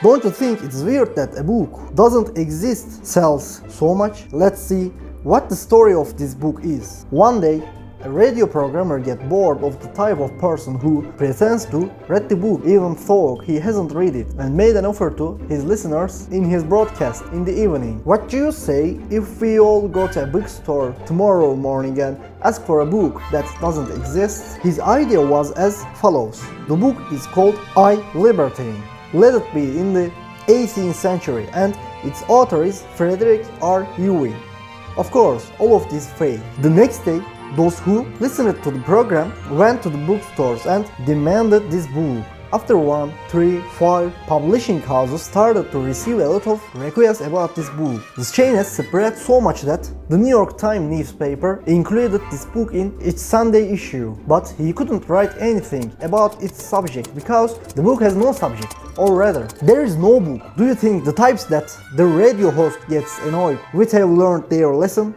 Don't you think it's weird that a book doesn't exist sells so much? Let's see what the story of this book is. One day, a radio programmer gets bored of the type of person who pretends to read the book even though he hasn't read it, and made an offer to his listeners in his broadcast in the evening. What do you say if we all go to a bookstore tomorrow morning and ask for a book that doesn't exist? His idea was as follows. The book is called I, Libertine. Let it be in the 18th century, and its author is Frederick R. Ewing. Of course, all of this failed. The next day, those who listened to the program went to the bookstores and demanded this book. After 1, 3, 5 publishing houses started to receive a lot of requests about this book. The chain has spread so much that the New York Times newspaper included this book in its Sunday issue. But he couldn't write anything about its subject because the book has no subject. Or rather, there is no book. Do you think the types that the radio host gets annoyed with have learned their lesson?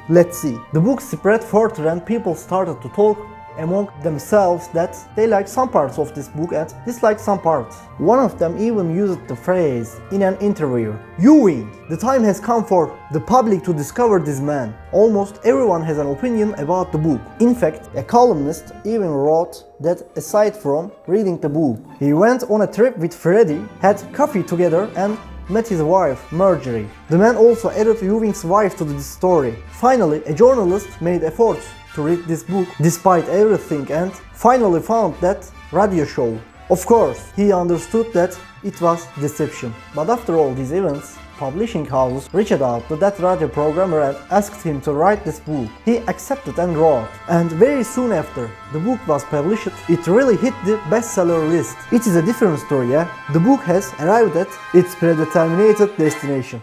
Let's see. The book spread further and people started to talk among themselves that they like some parts of this book and dislike some parts. One of them even used the phrase in an interview, "Ewing, the time has come for the public to discover this man." Almost everyone has an opinion about the book. In fact, a columnist even wrote that aside from reading the book, he went on a trip with Freddie, had coffee together and met his wife, Marjorie. The man also added Ewing's wife to the story. Finally, a journalist made efforts to read this book despite everything and finally found that radio show. Of course, he understood that it was deception. But after all these events, publishing houses reached out to that radio programmer and asked him to write this book. He accepted and wrote. And very soon after the book was published, it really hit the bestseller list. It is a different story, yeah? The book has arrived at its predetermined destination.